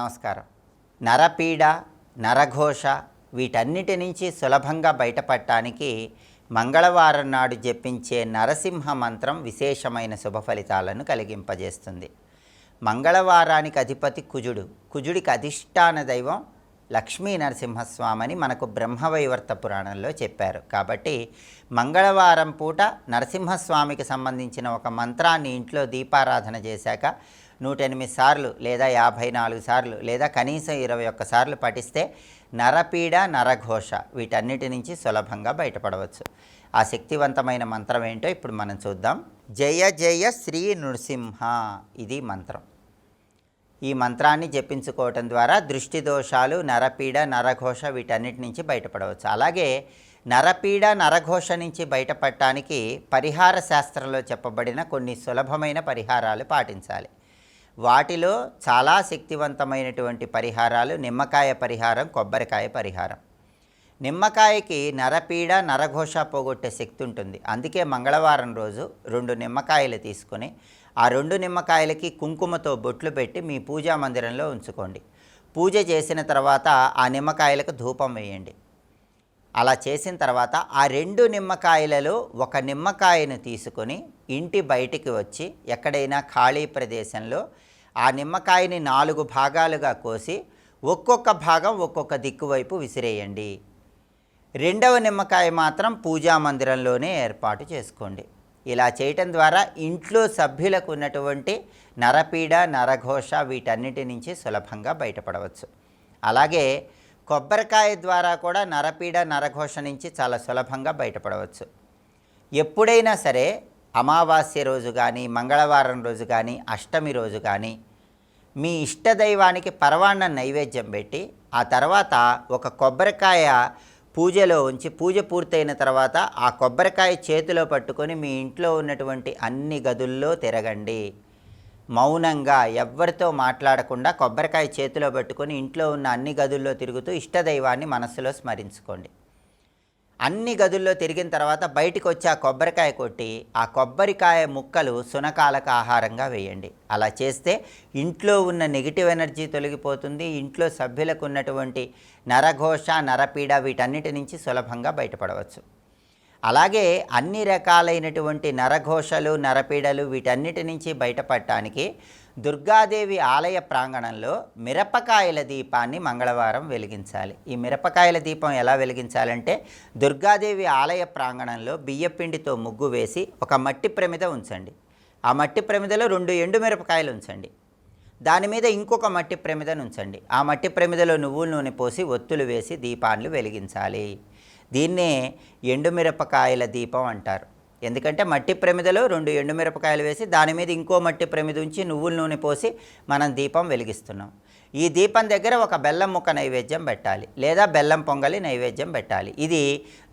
నమస్కారం. నరపీడ, నరఘోష వీటన్నిటి నుంచి సులభంగా బయటపడటానికి మంగళవారం నాడు జపించే నరసింహ మంత్రం విశేషమైన శుభ ఫలితాలను కలిగింపజేస్తుంది. మంగళవారానికి అధిపతి కుజుడు. కుజుడికి అధిష్టాన దైవం లక్ష్మీ నరసింహస్వామిని మనకు బ్రహ్మవైవర్త పురాణంలో చెప్పారు. కాబట్టి మంగళవారం పూట నరసింహస్వామికి సంబంధించిన ఒక మంత్రాన్ని ఇంట్లో దీపారాధన చేశాక 108 సార్లు లేదా 54 సార్లు లేదా కనీసం 21 సార్లు పఠిస్తే నరపీడ, నరఘోష వీటన్నిటి నుంచి సులభంగా బయటపడవచ్చు. ఆ శక్తివంతమైన మంత్రం ఏంటో ఇప్పుడు మనం చూద్దాం. జయ జయ శ్రీ నృసింహ, ఇది మంత్రం. ఈ మంత్రాన్ని జపించుకోవటం ద్వారా దృష్టి దోషాలు, నరపీడ, నరఘోష వీటన్నిటి నుంచి బయటపడవచ్చు. అలాగే నరపీడ, నరఘోష నుంచి బయటపడటానికి పరిహార శాస్త్రంలో చెప్పబడిన కొన్ని సులభమైన పరిహారాలు పాటించాలి. వాటిలో చాలా శక్తివంతమైనటువంటి పరిహారాలు నిమ్మకాయ పరిహారం, కొబ్బరికాయ పరిహారం. నిమ్మకాయకి నరపీడ, నరఘోష పోగొట్టే శక్తి ఉంటుంది. అందుకే మంగళవారం రోజు 2 నిమ్మకాయలు తీసుకొని ఆ 2 నిమ్మకాయలకి కుంకుమతో బొట్లు పెట్టి మీ పూజా మందిరంలో ఉంచుకోండి. పూజ చేసిన తర్వాత ఆ నిమ్మకాయలకు ధూపం వేయండి. అలా చేసిన తర్వాత ఆ 2 నిమ్మకాయలలో ఒక నిమ్మకాయను తీసుకొని ఇంటి బయటికి వచ్చి ఎక్కడైనా ఖాళీ ప్రదేశంలో ఆ నిమ్మకాయని 4 భాగాలుగా కోసి ఒక్కొక్క భాగం ఒక్కొక్క దిక్కు వైపు విసిరేయండి. 2వ నిమ్మకాయ మాత్రం పూజా మందిరంలోనే ఏర్పాటు చేసుకోండి. ఇలా చేయటం ద్వారా ఇంట్లో సభ్యులకు ఉన్నటువంటి నరపీడ, నరఘోష వీటన్నిటి నుంచి సులభంగా బయటపడవచ్చు. అలాగే కొబ్బరికాయ ద్వారా కూడా నరపీడ, నరఘోష నుంచి చాలా సులభంగా బయటపడవచ్చు. ఎప్పుడైనా సరే అమావాస్య రోజు కానీ, మంగళవారం రోజు కానీ, అష్టమి రోజు కానీ మీ ఇష్టదైవానికి పరవాన్న నైవేద్యం పెట్టి ఆ తర్వాత ఒక కొబ్బరికాయ పూజలో ఉంచి పూజ పూర్తయిన తర్వాత ఆ కొబ్బరికాయ చేతిలో పట్టుకొని మీ ఇంట్లో ఉన్నటువంటి అన్ని గదుల్లో తిరగండి. మౌనంగా ఎవ్వరితో మాట్లాడకుండా కొబ్బరికాయ చేతిలో పట్టుకొని ఇంట్లో ఉన్న అన్ని గదుల్లో తిరుగుతూ ఇష్టదైవాన్ని మనస్సులో స్మరించుకోండి. అన్ని గదుల్లో తిరిగిన తర్వాత బయటికి వచ్చి ఆ కొబ్బరికాయ కొట్టి ఆ కొబ్బరికాయ ముక్కలు శునకాలకు ఆహారంగా వేయండి. అలా చేస్తే ఇంట్లో ఉన్న నెగిటివ్ ఎనర్జీ తొలగిపోతుంది. ఇంట్లో సభ్యులకు ఉన్నటువంటి నరఘోష, నరపీడ వీటన్నిటి నుంచి సులభంగా బయటపడవచ్చు. అలాగే అన్ని రకాలైనటువంటి నరఘోషలు, నరపీడలు వీటన్నిటి నుంచి బయటపడటానికి దుర్గాదేవి ఆలయ ప్రాంగణంలో మిరపకాయల దీపాన్ని మంగళవారం వెలిగించాలి. ఈ మిరపకాయల దీపం ఎలా వెలిగించాలంటే దుర్గాదేవి ఆలయ ప్రాంగణంలో బియ్యపిండితో ముగ్గు వేసి ఒక మట్టి ప్రమిద ఉంచండి. ఆ మట్టి ప్రమిదలో 2 ఎండు మిరపకాయలు ఉంచండి. దాని మీద ఇంకొక మట్టి ప్రమిదను ఉంచండి. ఆ మట్టి ప్రమిదలో నువ్వుల నూనె పోసి ఒత్తులు వేసి దీపాన్ని వెలిగించాలి. దీన్నే ఎండుమిరపకాయల దీపం అంటారు. ఎందుకంటే మట్టి ప్రమిదలో 2 ఎండుమిరపకాయలు వేసి దాని మీద ఇంకో మట్టి ప్రమిద ఉంచి నువ్వుల నూనె పోసి మనం దీపం వెలిగిస్తున్నాం. ఈ దీపం దగ్గర ఒక బెల్లం ముక్క నైవేద్యం పెట్టాలి లేదా బెల్లం పొంగలి నైవేద్యం పెట్టాలి. ఇది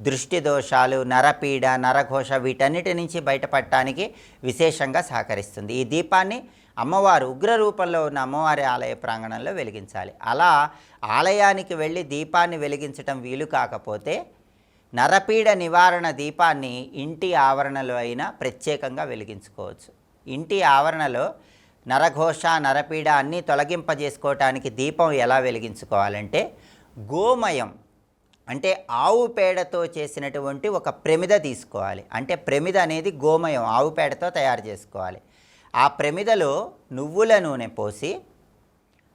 దృష్టి దోషాలు, నరపీడ, నరఘోష వీటన్నిటి నుంచి బయటపడటానికి విశేషంగా సహకరిస్తుంది. ఈ దీపాన్ని అమ్మవారు ఉగ్ర రూపంలో ఉన్న అమ్మవారి ఆలయ ప్రాంగణంలో వెలిగించాలి. అలా ఆలయానికి వెళ్ళి దీపాన్ని వెలిగించటం వీలు కాకపోతే నరపీడ నివారణ దీపాన్ని ఇంటి ఆవరణలో అయినా ప్రత్యేకంగా వెలిగించుకోవచ్చు. ఇంటి ఆవరణలో నరఘోష, నరపీడ అన్నీ తొలగింపజేసుకోవటానికి దీపం ఎలా వెలిగించుకోవాలంటే గోమయం అంటే ఆవు పేడతో చేసినటువంటి ఒక ప్రమిద తీసుకోవాలి. అంటే ప్రమిద అనేది గోమయం ఆవు పేడతో తయారు చేసుకోవాలి. ఆ ప్రమిదలో నువ్వుల నూనె పోసి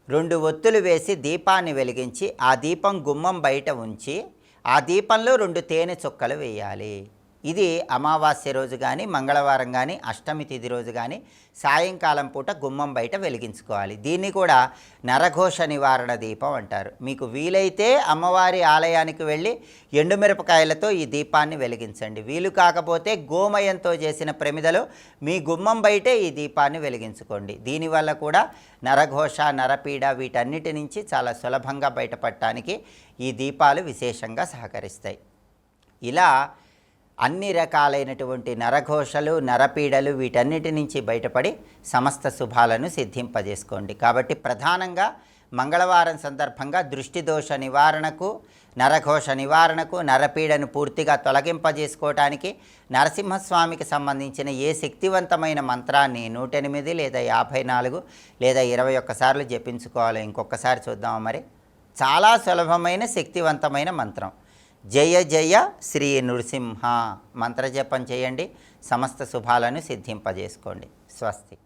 2 ఒత్తులు వేసి దీపాన్ని వెలిగించి ఆ దీపం గుమ్మం బయట ఉంచి ఆ దీపంలో 2 తేనె చుక్కలు వేయాలి. ఇది అమావాస్య రోజు కానీ, మంగళవారం కానీ, అష్టమి తిథి రోజు కానీ సాయంకాలం పూట గుమ్మం బయట వెలిగించుకోవాలి. దీన్ని కూడా నరఘోష నివారణ దీపం అంటారు. మీకు వీలైతే అమ్మవారి ఆలయానికి వెళ్ళి ఎండుమిరపకాయలతో ఈ దీపాన్ని వెలిగించండి. వీలు కాకపోతే గోమయంతో చేసిన ప్రమిదలో మీ గుమ్మం బయటే ఈ దీపాన్ని వెలిగించుకోండి. దీనివల్ల కూడా నరఘోష, నరపీడ వీటన్నిటి నుంచి చాలా సులభంగా బయటపడటానికి ఈ దీపాలు విశేషంగా సహకరిస్తాయి. ఇలా అన్ని రకాలైనటువంటి నరఘోషలు, నరపీడలు వీటన్నిటి నుంచి బయటపడి సమస్త శుభాలను సిద్ధింపజేసుకోండి. కాబట్టి ప్రధానంగా మంగళవారం సందర్భంగా దృష్టి దోష నివారణకు, నరఘోష నివారణకు, నరపీడను పూర్తిగా తొలగింపజేసుకోవటానికి నరసింహస్వామికి సంబంధించిన ఏ శక్తివంతమైన మంత్రాన్ని 108 లేదా 54 లేదా 21 సార్లు జపించుకోవాలో ఇంకొకసారి చూద్దామా మరి. చాలా సులభమైన శక్తివంతమైన మంత్రం. జయ జయ శ్రీ నృసింహ మంత్రజపం చేయండి. సమస్త శుభాలను సిద్ధింపజేసుకోండి. స్వస్తి.